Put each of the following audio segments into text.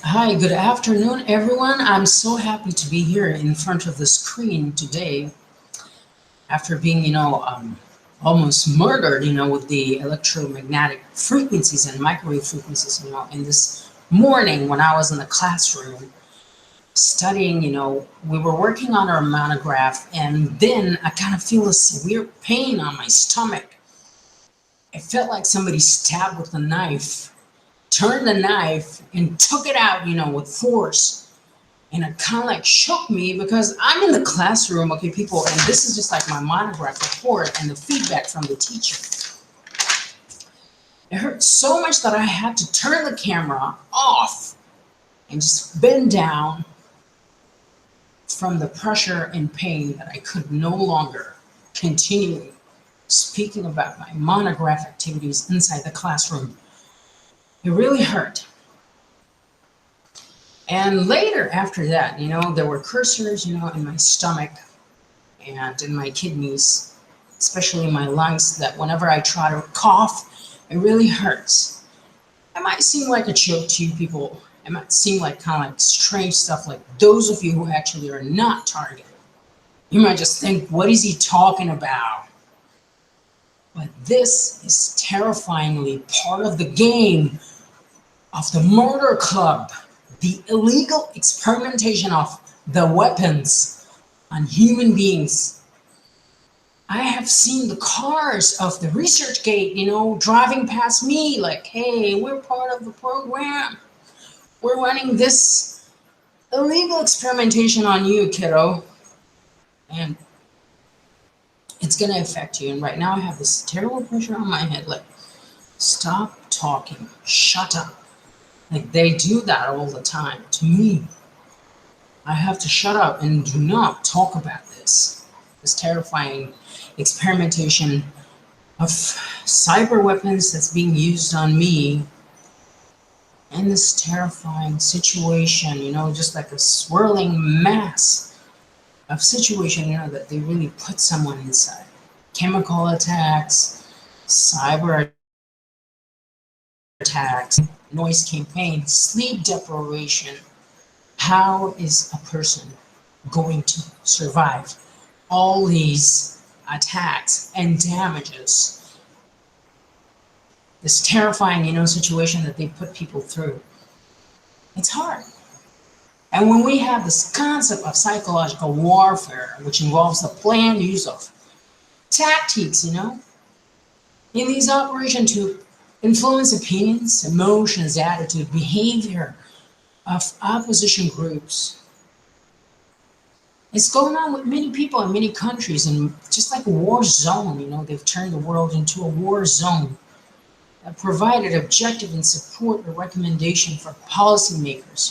Hi, good afternoon, everyone. I'm so happy to be here in front of the screen today after being, almost murdered, with the electromagnetic frequencies and microwave frequencies, in this morning when I was in the classroom studying, we were working on our monograph, and then I kind of feel a severe pain on my stomach. It felt like somebody stabbed with a knife, turned the knife, and took it out, with force. And it kind of like shook me because I'm in the classroom, okay, people, and this is just like my monograph report and the feedback from the teacher. It hurt so much that I had to turn the camera off and just bend down from the pressure and pain that I could no longer continue speaking about my monograph activities inside the classroom. It really hurt. And later after that, there were cursors, in my stomach and in my kidneys, especially in my lungs, that whenever I try to cough, it really hurts. It might seem like a joke to you people. It might seem like kind of like strange stuff, like those of you who actually are not targeted. You might just think, what is he talking about? But this is terrifyingly part of the game of the murder club, the illegal experimentation of the weapons on human beings. I have seen the cars of the research gate, driving past me like, hey, we're part of the program. We're running this illegal experimentation on you, kiddo. And it's going to affect you. And right now I have this terrible pressure on my head like, stop talking, shut up. Like they do that all the time to me. I have to shut up and do not talk about this terrifying experimentation of cyber weapons that's being used on me in this terrifying situation, just like a swirling mass of situation, that they really put someone inside. Chemical attacks, cyber attacks, noise campaign, sleep deprivation. How is a person going to survive all these attacks and damages? This terrifying, situation that they put people through. It's hard. And when we have this concept of psychological warfare, which involves the planned use of tactics, in these operations to influence opinions, emotions, attitude, behavior of opposition groups. It's going on with many people in many countries, and just like a war zone, they've turned the world into a war zone that provided objective and support the recommendation for policymakers,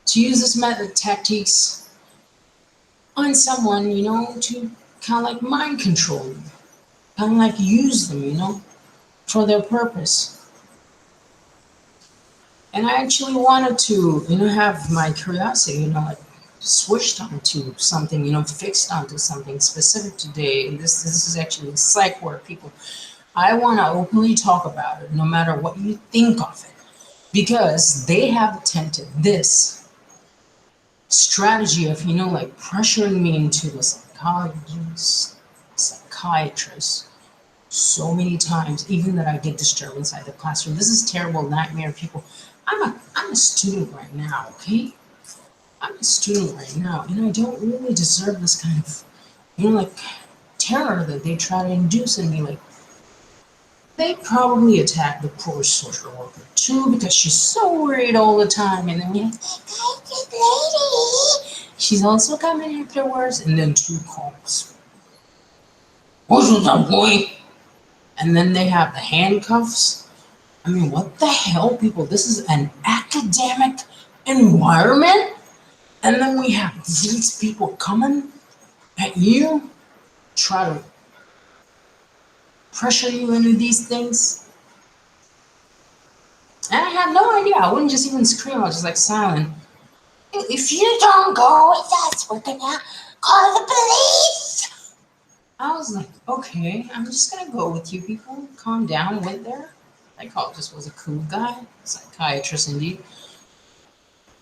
to use this method tactics on someone, to kind of like mind control them, kind of like use them, for their purpose. And I actually wanted to, have my curiosity, like switched onto something, fixed onto something specific today. And this is actually a Psychward, people. I want to openly talk about it, no matter what you think of it, because they have attempted this strategy of, like pressuring me into the psychiatrist so many times, even that I get disturbed inside the classroom. This is terrible nightmare, people. I'm a student right now, okay? I'm a student right now, and I don't really deserve this kind of, like terror that they try to induce in me. Like, they probably attack the poor social worker too because she's so worried all the time. And then we have that lady. She's also coming afterwards, and then two calls. What's that boy? And then they have the handcuffs. I mean, what the hell, people? This is an academic environment? And then we have these people coming at you, try to pressure you into these things. And I had no idea. I wouldn't just even scream. I was just like silent. If you don't go with us, we're gonna call the police. I was like, okay, I'm just gonna go with you people. Calm down, went there. Psychologist was a cool guy, psychiatrist indeed.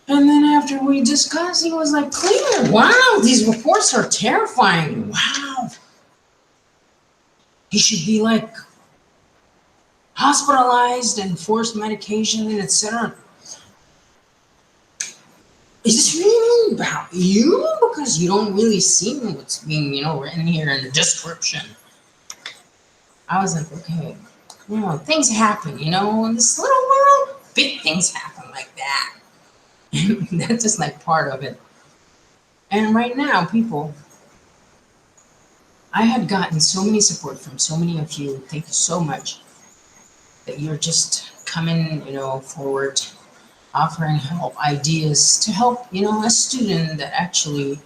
And then after we discussed, he was like, clear. Wow, these reports are terrifying. Wow. He should be like hospitalized and forced medication and etc. Is this really about you? Because you don't really see what's being, written here in the description. I was like, okay, things happen, in this little world, big things happen like that. That's just like part of it. And right now, people, I had gotten so many support from so many of you. Thank you so much that you're just coming, forward, offering help, ideas to help, a student that actually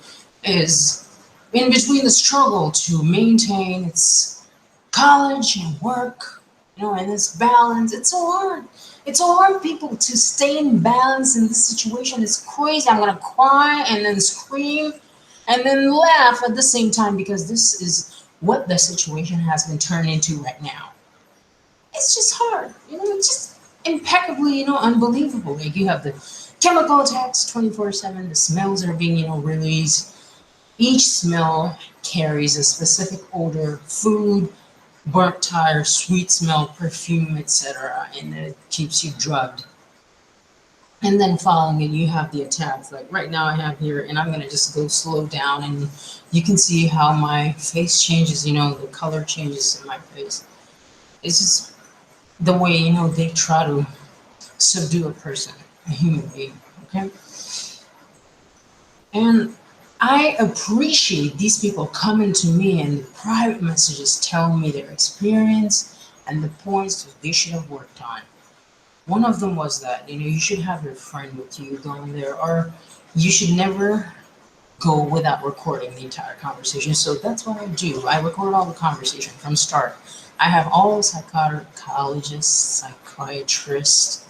is in between the struggle to maintain its college and work, and this balance. It's so hard. It's so hard, people, to stay in balance in this situation. It's crazy. I'm gonna cry and then scream and then laugh at the same time because this is what the situation has been turned into right now. It's just hard, it's just impeccably, unbelievable. Like you have the chemical attacks 24/7, the smells are being, released. Each smell carries a specific odor, food, burnt tire, sweet smell, perfume, etc., and it keeps you drugged. And then following it, you have the attacks. Like right now, I have here, and I'm gonna just go slow down, and you can see how my face changes. The color changes in my face. It's just the way they try to subdue a person, a human being. Okay, and I appreciate these people coming to me and private messages telling me their experience and the points that they should have worked on. One of them was that, you should have your friend with you going there, or you should never go without recording the entire conversation. So that's what I do. I record all the conversation from start. I have all the psychologists, psychiatrists,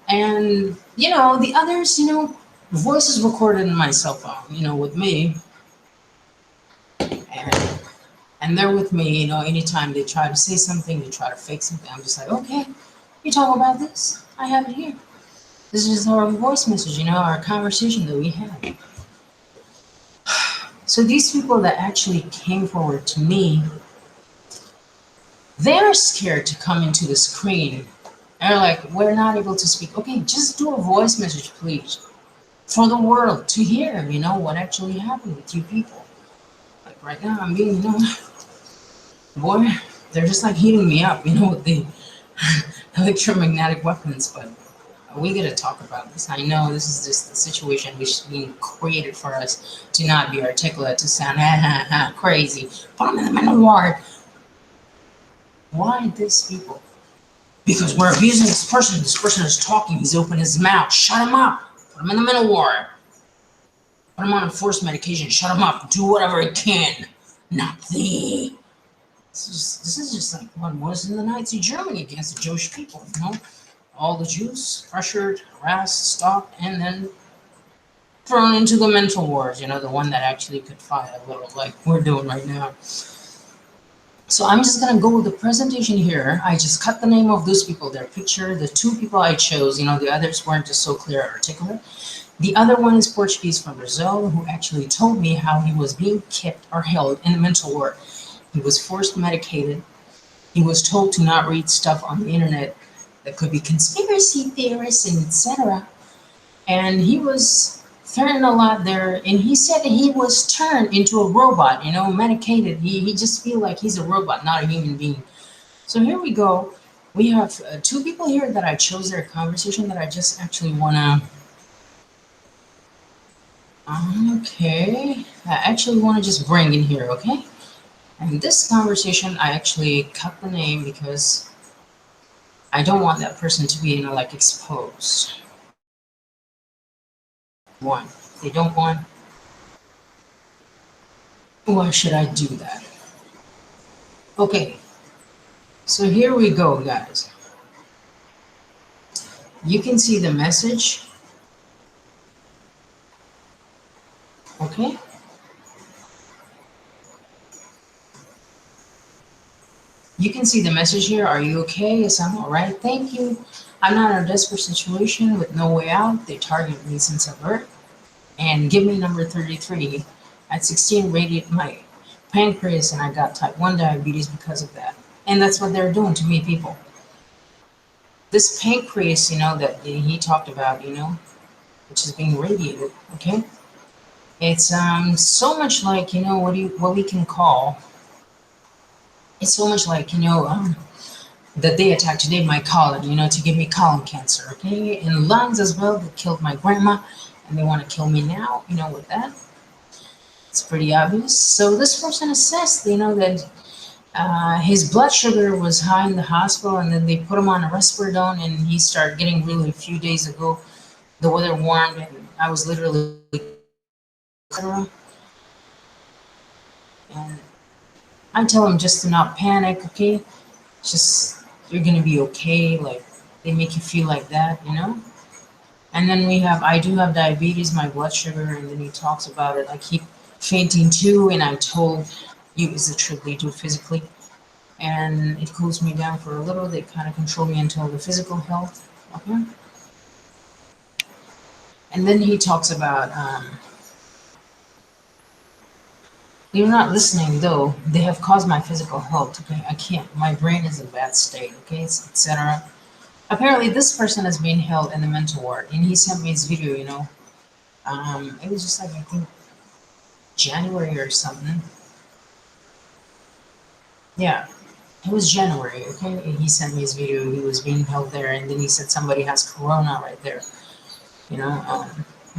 and, the others, voices recorded in my cell phone, with me. And, and they're with me, anytime they try to say something, they try to fake something. I'm just like, okay, you talk about this. I have it here. This is our voice message, our conversation that we had. So these people that actually came forward to me, they're scared to come into the screen. They're like, we're not able to speak. Okay, just do a voice message, please, for the world to hear, what actually happened with you people. Like right now, I'm being, boy, they're just like heating me up, with the electromagnetic weapons. But we gotta talk about this. I know this is just the situation which is being created for us to not be articulate, to sound crazy. Put them in the mental ward. Why this people? Because we're abusing this person. This person is talking. He's opened his mouth. Shut him up. Put him in the mental ward. Put him on forced medication. Shut him up. Do whatever he can. Not thee. This is just like what was in the Nazi Germany against the Jewish people, All the Jews pressured, harassed, stalked, and then thrown into the mental wards, the one that actually could fight a little like we're doing right now. So I'm just gonna go with the presentation here. I just cut the name of those people, their picture, the two people I chose, the others weren't just so clear or articulate. The other one is Portuguese from Brazil, who actually told me how he was being kept or held in the mental ward. He was forced medicated. He was told to not read stuff on the internet that could be conspiracy theorists and etc. And he was threatened a lot there. And he said that he was turned into a robot, medicated. He just feel like he's a robot, not a human being. So here we go. We have two people here that I chose their conversation that I just actually want to. Okay. I actually want to just bring in here, okay? And this conversation, I actually cut the name because I don't want that person to be, like exposed. One, they don't want. Why should I do that? Okay, so here we go, guys. You can see the message. Okay. You can see the message here. Are you okay? Yes, I'm all right. Thank you. I'm not in a desperate situation with no way out. They target me since I birth and give me number 33. At 16, radiate my pancreas, and I got type 1 diabetes because of that. And that's what they're doing to me, people. This pancreas, that he talked about, which is being radiated, okay? It's so much like, what we can call, it's so much like, that they attacked today my colon, to give me colon cancer, okay? And lungs as well, that killed my grandma, and they want to kill me now, with that. It's pretty obvious. So this person assessed, that his blood sugar was high in the hospital, and then they put him on a risperidone, and he started getting really a few days ago. The weather warmed, and I was literally, and I tell him just to not panic, okay? Just, you're gonna be okay. Like, they make you feel like that, And then I do have diabetes, my blood sugar, and then he talks about it. I keep fainting too, and I told you is the trick they do physically. And it cools me down for a little. They kind of control me until the physical health. Okay. And then he talks about, you're not listening though. They have caused my physical health. Okay, I can't. My brain is in bad state. Okay, etc. Apparently, this person is being held in the mental ward, and he sent me his video. It was just like I think January or something. Yeah, it was January. Okay, and he sent me his video. He was being held there, and then he said somebody has corona right there.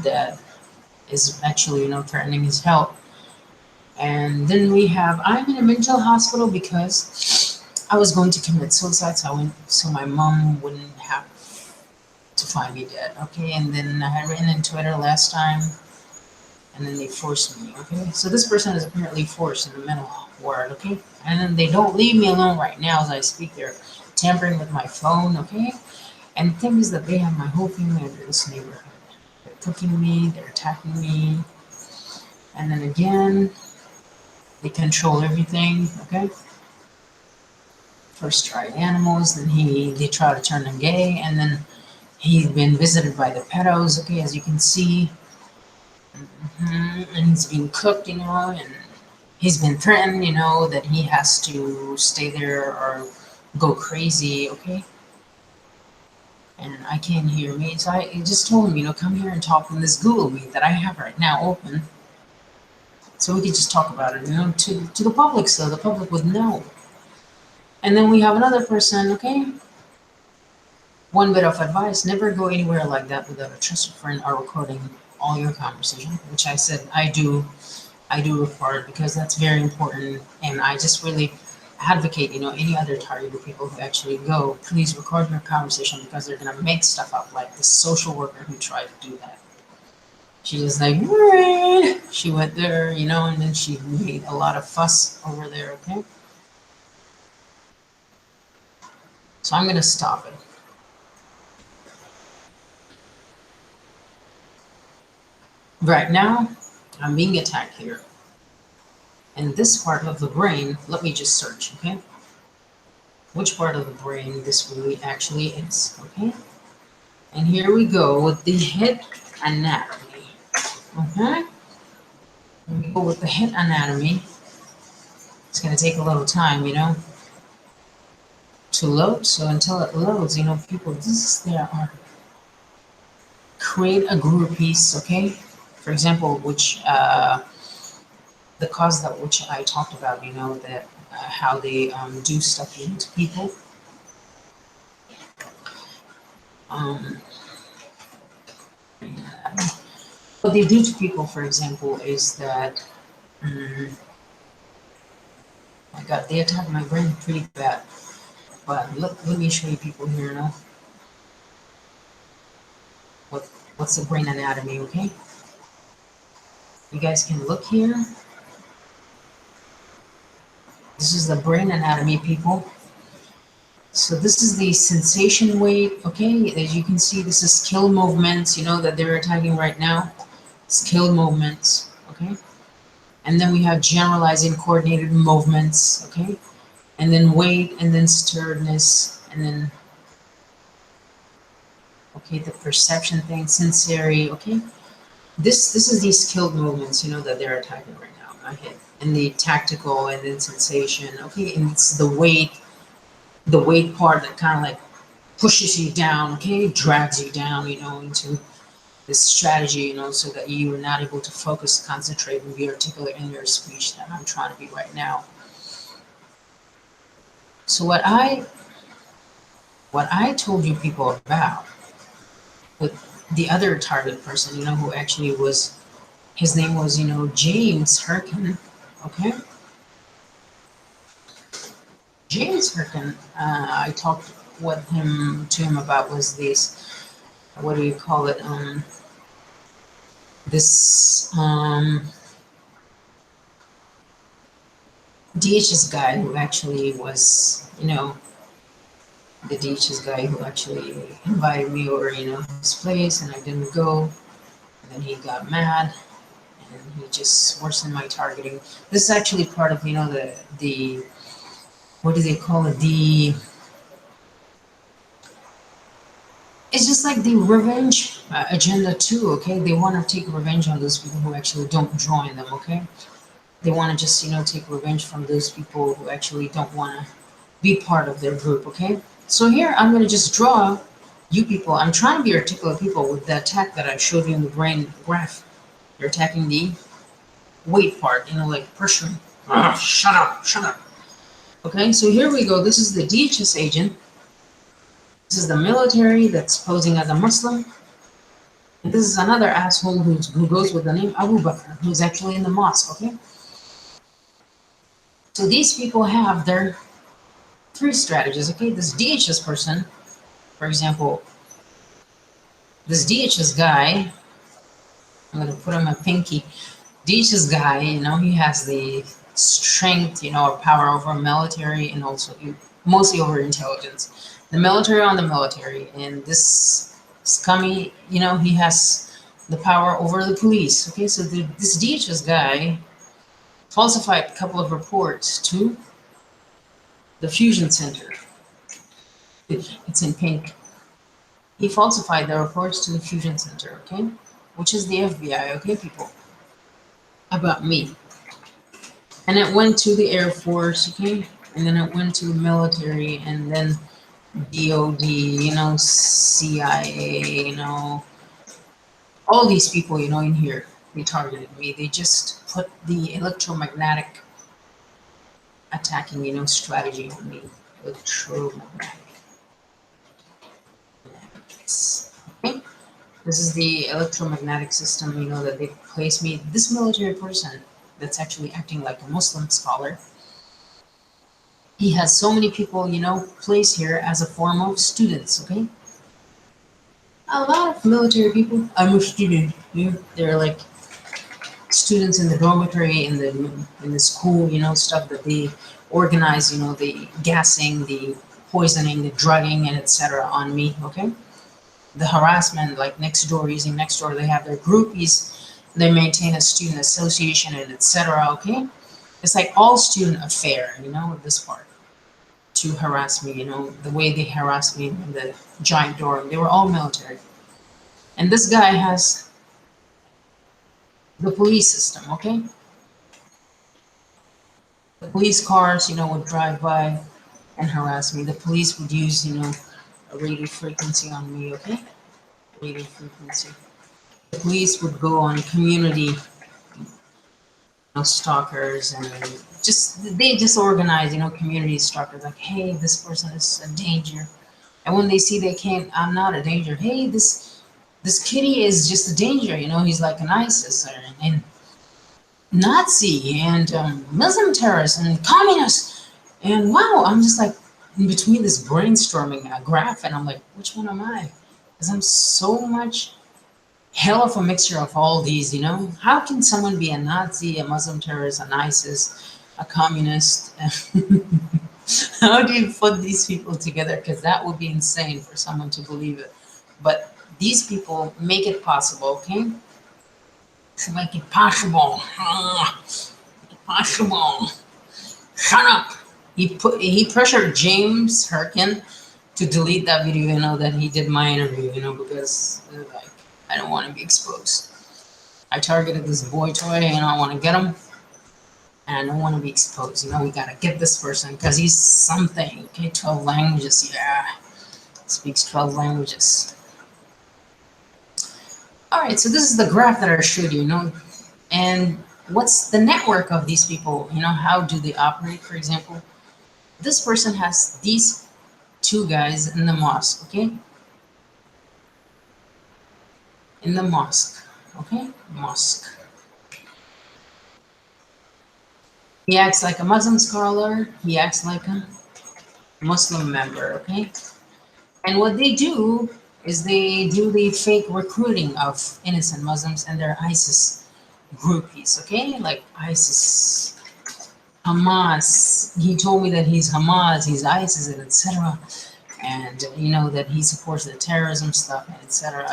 That is actually threatening his health. And then I'm in a mental hospital because I was going to commit suicide, so my mom wouldn't have to find me dead, okay? And then I had written in Twitter last time, and then they forced me, okay? So this person is apparently forced in the mental ward, okay? And then they don't leave me alone right now as I speak. They're tampering with my phone, okay? And the thing is that they have my whole family under this neighborhood. They're cooking me, they're attacking me, and then again, they control everything, okay? First tried animals, then they try to turn him gay, and then he's been visited by the pedos, okay, as you can see. And he's being cooked, and he's been threatened, that he has to stay there or go crazy, okay? And I can't hear me, so I just told him, come here and talk in this Google Meet that I have right now open. So we could just talk about it, to the public, so the public would know. And then we have another person, okay? One bit of advice, never go anywhere like that without a trusted friend or recording all your conversation, which I said I do record because that's very important. And I just really advocate, any other targeted people who actually go, please record your conversation because they're going to make stuff up, like the social worker who tried to do that. She was like, what? She went there, and then she made a lot of fuss over there, okay? So I'm going to stop it. Right now, I'm being attacked here. And this part of the brain, let me just search, okay? Which part of the brain this really actually is, okay? And here we go with the head anatomy. Okay, we go with the head anatomy. It's going to take a little time, to load. So until it loads, people, this is there are create a group piece, okay? For example, which the cause that which I talked about, that how they do stuff into people. What they do to people, for example, is that, my God, they attack my brain pretty bad. But let me show you people here now. What's the brain anatomy, okay? You guys can look here. This is the brain anatomy, people. So this is the sensation weight, okay? As you can see, this is skill movements, that they're attacking right now. Skill movements, okay? And then we have generalizing coordinated movements, okay? And then weight, and then sturdiness, and then Okay, the perception thing, sincerity, okay? This is these skilled movements, that they're attacking right now in my head. And the tactical and then sensation, okay? And it's the weight part that kind of like pushes you down, okay? Drags you down, into this strategy, so that you are not able to focus, concentrate, and be articulate in your speech that I'm trying to be right now. So what I told you people about with the other target person, who actually was, his name was, James Herkin, okay? James Herkin, I talked to him about was this, what do you call it? This DHS guy who actually was, the DHS guy who actually invited me over, his place, and I didn't go. And then he got mad, and he just worsened my targeting. This is actually part of, the what do they call it? It's just like the revenge agenda too. Okay, they want to take revenge on those people who actually don't join them. Okay, they want to just take revenge from those people who actually don't want to be part of their group. Okay, so here I'm going to just draw you people. I'm trying to be articulate people with the attack that I showed you in the brain graph. They're attacking the weight part, like pressuring. Shut up, shut up. Okay, so here we go. This is the DHS agent. This is the military that's posing as a Muslim. And this is another asshole who goes with the name Abu Bakr, who's actually in the mosque, okay? So these people have their three strategies, okay? This DHS person, for example, this DHS guy, I'm going to put him a pinky. DHS guy, he has the strength, or power over military and also mostly over intelligence. The military on the military, and this scummy, he has the power over the police. Okay, so this DHS guy falsified a couple of reports to the fusion center. It's in pink. He falsified the reports to the fusion center, okay, which is the FBI, okay, people, about me. And it went to the Air Force, okay, and then it went to the military, and then DOD, CIA, all these people, in here, they targeted me. They just put the electromagnetic attacking, strategy on me. Electromagnetic. Okay. This is the electromagnetic system, that they placed me. This military person that's actually acting like a Muslim scholar, he has so many people, placed here as a form of students, okay? A lot of military people, I'm a student, they're like students in the dormitory, in the school, stuff that they organize, the gassing, the poisoning, the drugging, and etc. on me, okay? The harassment, like next door, using next door, they have their groupies, they maintain a student association, and etc. Okay, it's like all student affair, this part to harass me, the way they harassed me in the giant dorm. They were all military, and this guy has the police system. Okay, the police cars, would drive by and harass me. The police would use, a radio frequency on me. Okay, radio frequency. The police would go on community stalkers, and they just organize, community stalkers, like, hey, this person is a danger. And when they see they can't, I'm not a danger. Hey, this kitty is just a danger, he's like an ISIS or an Nazi and Muslim terrorist and communist. And wow, I'm just like in between this brainstorming graph, and I'm like, which one am I? Because I'm so much hell of a mixture of all these, How can someone be a Nazi, a Muslim terrorist, an ISIS, a communist? How do you put these people together? Because that would be insane for someone to believe it. But these people make it possible, okay? To make it possible. Make it possible. Shut up. He pressured James Herkin to to delete that video, that he did my interview, because like I don't want to be exposed. I targeted this boy toy, I want to get him, and I don't want to be exposed. We gotta get this person because he's something. Okay, 12 languages, yeah, speaks 12 languages. All right, so this is the graph that I showed you, and what's the network of these people? How do they operate? For example, this person has these two guys in the mosque, okay? In the mosque, okay? Mosque. He acts like a Muslim scholar. He acts like a Muslim member, okay? And what they do is they do the fake recruiting of innocent Muslims and their ISIS groupies, okay? Like ISIS, Hamas. He told me that he's Hamas, he's ISIS, and etc. And that he supports the terrorism stuff, and etc.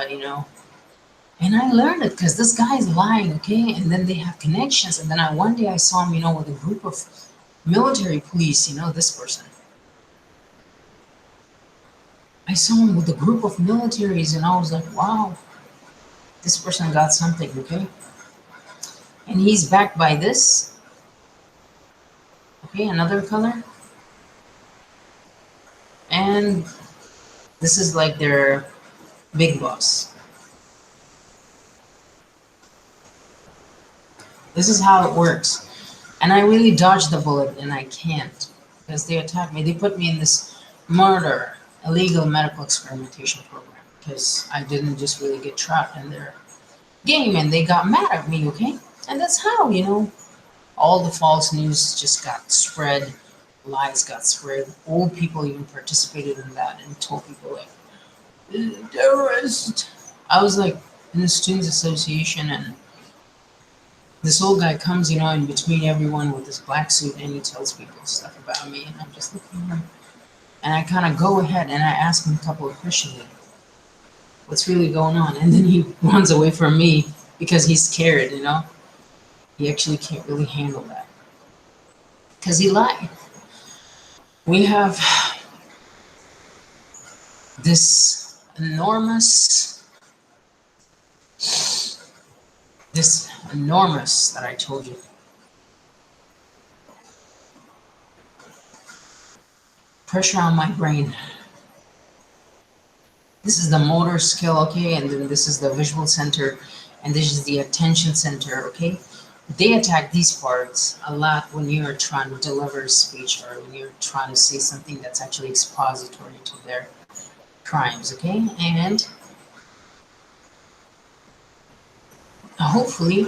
And I learned it because this guy is lying, okay? And then they have connections. And then one day I saw him, with a group of military police, this person. I saw him with a group of militaries, and I was like, wow, this person got something, okay? And he's backed by this. Okay, another color. And this is like their big boss. This is how it works. And I really dodged the bullet, and I can't, because they attacked me. They put me in this murder, illegal medical experimentation program, because I didn't just really get trapped in their game, and they got mad at me, okay? And that's how, all the false news just got spread, lies got spread. Old people even participated in that and told people like, terrorist. I was like in the Students Association, and this old guy comes, in between everyone with this black suit, and he tells people stuff about me, and I'm just looking at him. And I kind of go ahead and I ask him a couple of questions, like, what's really going on? And then he runs away from me because he's scared, He actually can't really handle that. Because he lied. We have this enormous that I told you. Pressure on my brain. This is the motor skill, okay? And then this is the visual center, and this is the attention center, okay? They attack these parts a lot when you're trying to deliver speech, or when you're trying to say something that's actually expository to their crimes, okay? And hopefully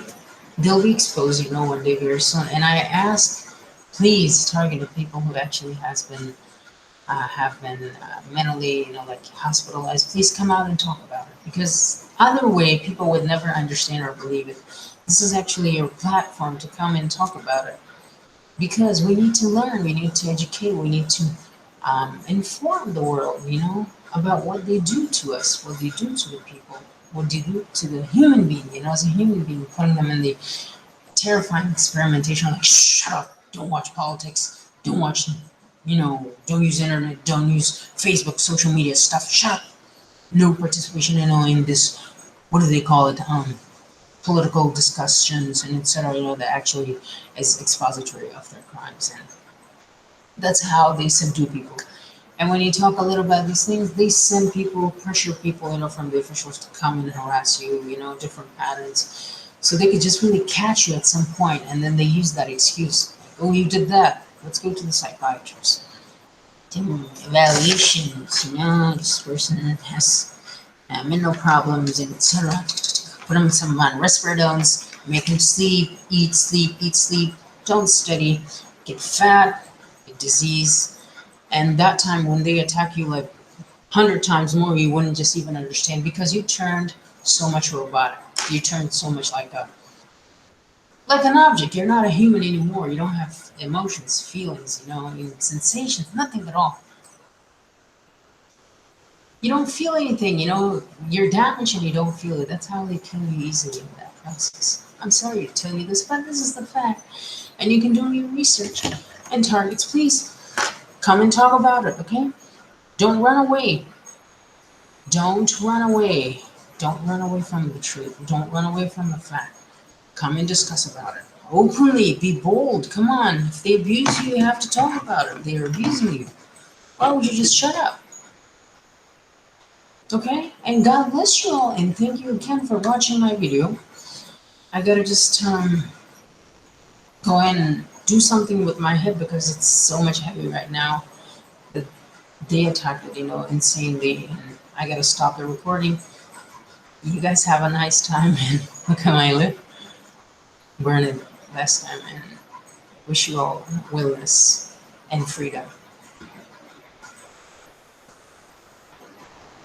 they'll be exposed, one day very soon. And I ask, please target the people who actually have been mentally, like hospitalized. Please come out and talk about it, because other way people would never understand or believe it. This is actually your platform to come and talk about it, because we need to learn, we need to educate, we need to inform the world, about what they do to us, what they do to the people, what they do to the human being, as a human being, putting them in the terrifying experimentation, like, shut up, don't watch politics, don't watch, don't use internet, don't use Facebook, social media stuff, shut up, no participation in this, what do they call it, political discussions, and etc., that actually is expository of their crimes. And that's how they subdue people. And when you talk a little about these things, they send people, pressure people, from the officials to come and harass you, different patterns. So they could just really catch you at some point, and then they use that excuse. Like, oh, you did that. Let's go to the psychiatrist. Evaluations, this person has mental problems, and etc. Put them some on risperidone, make them sleep, eat, sleep, don't study, get fat, get disease. And that time when they attack you like 100 times more, you wouldn't just even understand, because you turned so much robotic. You turned so much like an object. You're not a human anymore. You don't have emotions, feelings, sensations, nothing at all. You don't feel anything, you're damaged and you don't feel it. That's how they kill you easily in that process. I'm sorry to tell you this, but this is the fact. And you can do your research. And targets, please come and talk about it, okay? Don't run away. Don't run away. Don't run away from the truth. Don't run away from the fact. Come and discuss about it. Openly, be bold. Come on. If they abuse you, you have to talk about it. They're abusing you. Why would you just shut up? Okay? And God bless you all, and thank you again for watching my video. I gotta just go in and do something with my head because it's so much heavy right now. They attacked it, insanely, and I gotta stop the recording. You guys have a nice time, and look at my lip. Burn it last time, and wish you all wellness and freedom.